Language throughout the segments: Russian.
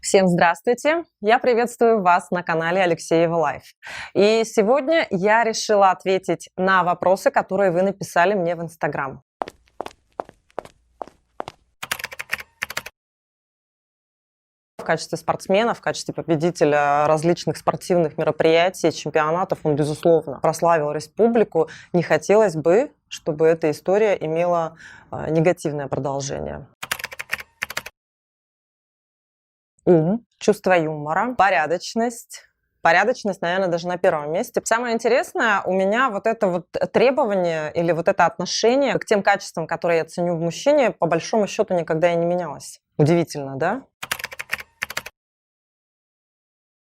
Всем здравствуйте! Я приветствую вас на канале Алексеева Лайф. И сегодня я решила ответить на вопросы, которые вы написали мне в Инстаграм. В качестве спортсмена, в качестве победителя различных спортивных мероприятий, чемпионатов, он, безусловно, прославил республику. Не хотелось бы, чтобы эта история имела негативное продолжение. Ум, чувство юмора, порядочность. Порядочность, наверное, даже на первом месте. Самое интересное, у меня вот это вот требование или вот это отношение к тем качествам, которые я ценю в мужчине, по большому счету никогда и не менялось. Удивительно, да?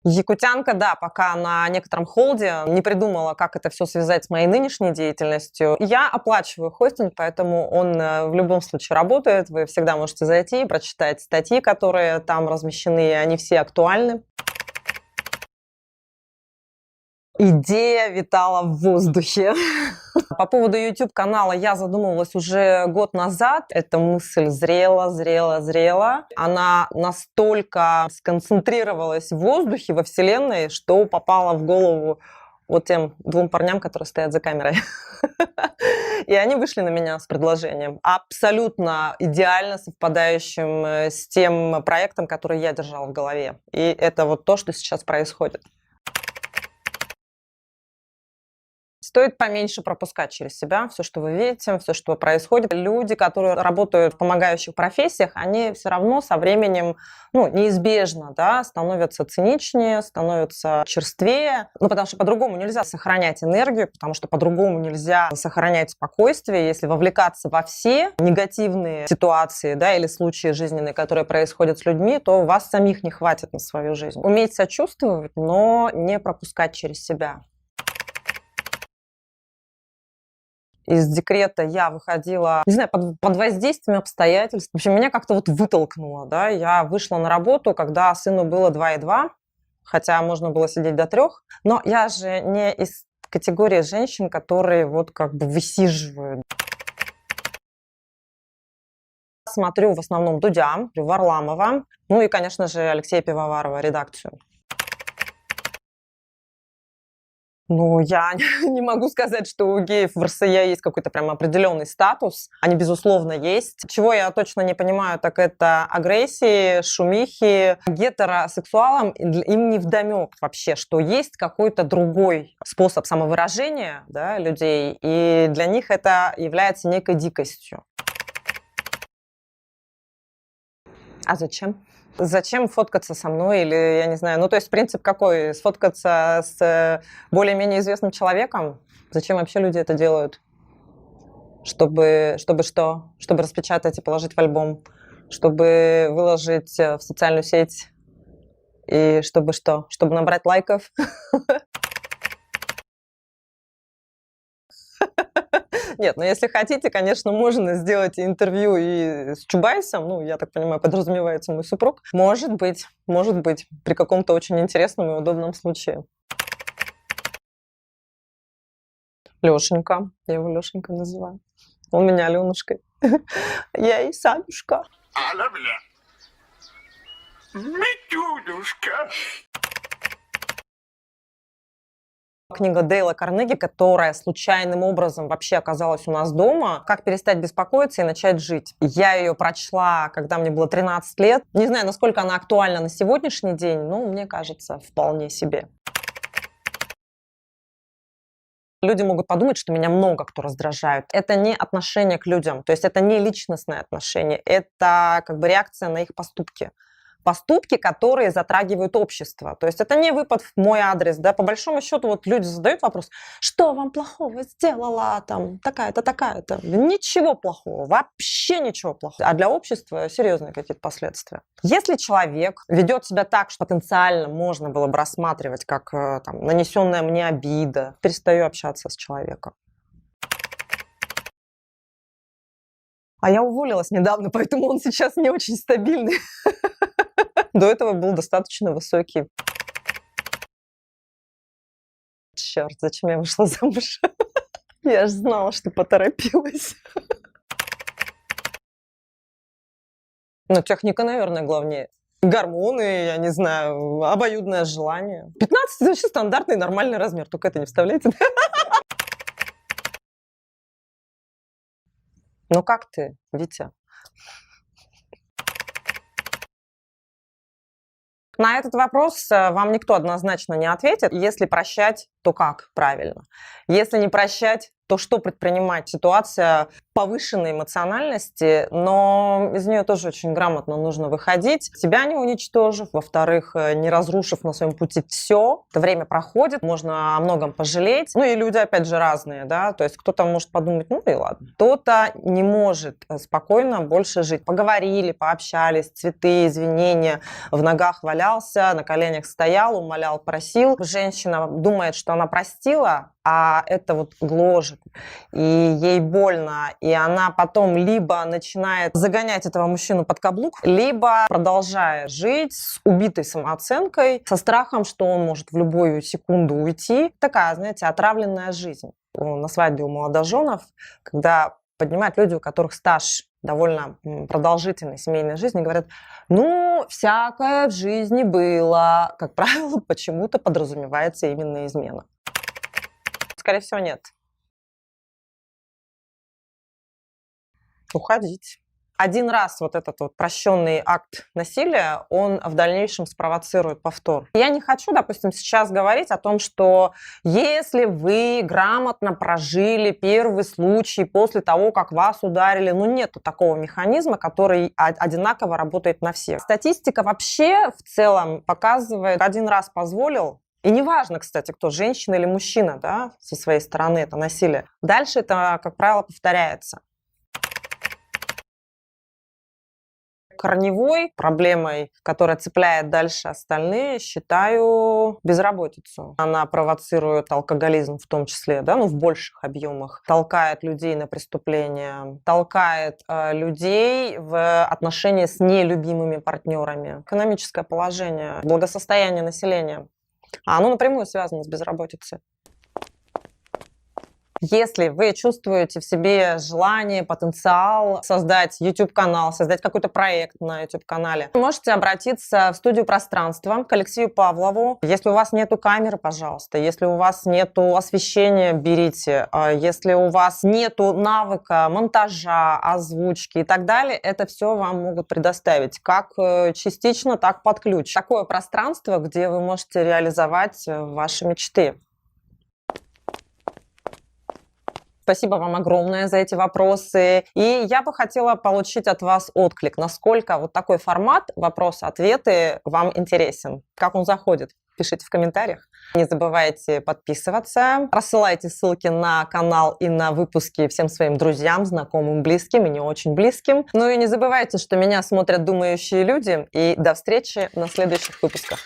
Якутянка, да, пока на некотором холде, не придумала, как это все связать с моей нынешней деятельностью. Я оплачиваю хостинг, поэтому он в любом случае работает. Вы всегда можете зайти и прочитать статьи, которые там размещены, и они все актуальны. Идея витала в воздухе. По поводу YouTube-канала я задумывалась уже год назад. Эта мысль зрела. Она настолько сконцентрировалась в воздухе, во Вселенной, что попала в голову вот тем двум парням, которые стоят за камерой. И они вышли на меня с предложением, абсолютно идеально совпадающим с тем проектом, который я держала в голове. И это вот то, что сейчас происходит. Стоит поменьше пропускать через себя все, что вы видите, все, что происходит. Люди, которые работают в помогающих профессиях, они все равно со временем, неизбежно, да, становятся циничнее, становятся черствее. Потому что по-другому нельзя сохранять энергию, потому что по-другому нельзя сохранять спокойствие. Если вовлекаться во все негативные ситуации, да, или случаи жизненные, которые происходят с людьми, то вас самих не хватит на свою жизнь. Уметь сочувствовать, но не пропускать через себя. Из декрета я выходила, не знаю, под воздействием обстоятельств. В общем, меня как-то вот вытолкнуло, да. Я вышла на работу, когда сыну было 2,2, хотя можно было сидеть до 3. Но я же не из категории женщин, которые вот как бы высиживают. Смотрю в основном Дудя, Варламова, и, конечно же, Алексея Пивоварова, редакцию. Я не могу сказать, что у геев в РСЯ есть какой-то прям определенный статус. Они, безусловно, есть. Чего я точно не понимаю, так это агрессии, шумихи. Гетеросексуалам им не вдомек вообще, что есть какой-то другой способ самовыражения, да, людей, и для них это является некой дикостью. А зачем? Зачем фоткаться со мной или, я не знаю, то есть принцип какой? Сфоткаться с более-менее известным человеком? Зачем вообще люди это делают? Чтобы что? Чтобы распечатать и положить в альбом? Чтобы выложить в социальную сеть? И чтобы что? Чтобы набрать лайков? Нет, если хотите, конечно, можно сделать интервью и с Чубайсом, я так понимаю, подразумевается мой супруг. Может быть, при каком-то очень интересном и удобном случае. Лешенька, я его Лешенькой называю. Он меня Аленушкой. Я и Санюшка. Аля, бля. Митюнюшка. Книга Дейла Карнеги, которая случайным образом вообще оказалась у нас дома. «Как перестать беспокоиться и начать жить». Я ее прочла, когда мне было 13 лет. Не знаю, насколько она актуальна на сегодняшний день, но мне кажется, вполне себе. Люди могут подумать, что меня много кто раздражает. Это не отношение к людям, то есть это не личностное отношение, это как бы реакция на их поступки. Поступки, которые затрагивают общество. То есть это не выпад в мой адрес, да, по большому счету вот люди задают вопрос, что вам плохого сделала там такая-то, такая-то. Ничего плохого, вообще ничего плохого. А для общества серьезные какие-то последствия. Если человек ведет себя так, что потенциально можно было бы рассматривать как нанесенная мне обида, перестаю общаться с человеком. А я уволилась недавно, поэтому он сейчас не очень стабильный. До этого был достаточно высокий. Черт, зачем я вышла замуж? Я же знала, что поторопилась. Ну, техника, наверное, главнее. Гормоны, я не знаю, обоюдное желание. 15 – это вообще стандартный нормальный размер, только это не вставляйте. Ну как ты, Витя? На этот вопрос вам никто однозначно не ответит. Если прощать, то как правильно? Если не прощать, то что предпринимать? Ситуация повышенной эмоциональности, но из нее тоже очень грамотно нужно выходить, себя не уничтожив, во-вторых, не разрушив на своем пути все. Это время проходит, можно о многом пожалеть. Ну и люди, опять же, разные, да, то есть кто-то может подумать, ну и ладно. Кто-то не может спокойно больше жить. Поговорили, пообщались, цветы, извинения, в ногах валялся, на коленях стоял, умолял, просил. Женщина думает, что она простила, а это вот гложет, и ей больно, и она потом либо начинает загонять этого мужчину под каблук, либо продолжает жить с убитой самооценкой, со страхом, что он может в любую секунду уйти. Такая, знаете, отравленная жизнь. На свадьбе у молодоженов, когда поднимают люди, у которых стаж довольно продолжительной семейной жизни, говорят, ну, всякое в жизни было. Как правило, почему-то подразумевается именно измена. Скорее всего, нет. Уходить. Один раз вот этот вот прощенный акт насилия, он в дальнейшем спровоцирует повтор. Я не хочу, допустим, сейчас говорить о том, что если вы грамотно прожили первый случай после того, как вас ударили, ну нету такого механизма, который одинаково работает на всех. Статистика вообще в целом показывает, один раз позволил, и неважно, кстати, кто, женщина или мужчина, да, со своей стороны это насилие. Дальше это, как правило, повторяется. Корневой проблемой, которая цепляет дальше остальные, считаю безработицу. Она провоцирует алкоголизм в том числе, да, ну, в больших объемах, толкает людей на преступления, толкает людей в отношения с нелюбимыми партнерами. Экономическое положение, благосостояние населения, оно напрямую связано с безработицей. Если вы чувствуете в себе желание, потенциал создать YouTube-канал, создать какой-то проект на YouTube-канале, можете обратиться в студию пространства к Алексею Павлову. Если у вас нету камеры, пожалуйста. Если у вас нету освещения, берите. Если у вас нету навыка монтажа, озвучки и так далее, это все вам могут предоставить. Как частично, так под ключ. Такое пространство, где вы можете реализовать ваши мечты. Спасибо вам огромное за эти вопросы. И я бы хотела получить от вас отклик, насколько вот такой формат вопросы-ответы вам интересен. Как он заходит? Пишите в комментариях. Не забывайте подписываться. Рассылайте ссылки на канал и на выпуски всем своим друзьям, знакомым, близким и не очень близким. Ну и не забывайте, что меня смотрят думающие люди. И до встречи на следующих выпусках.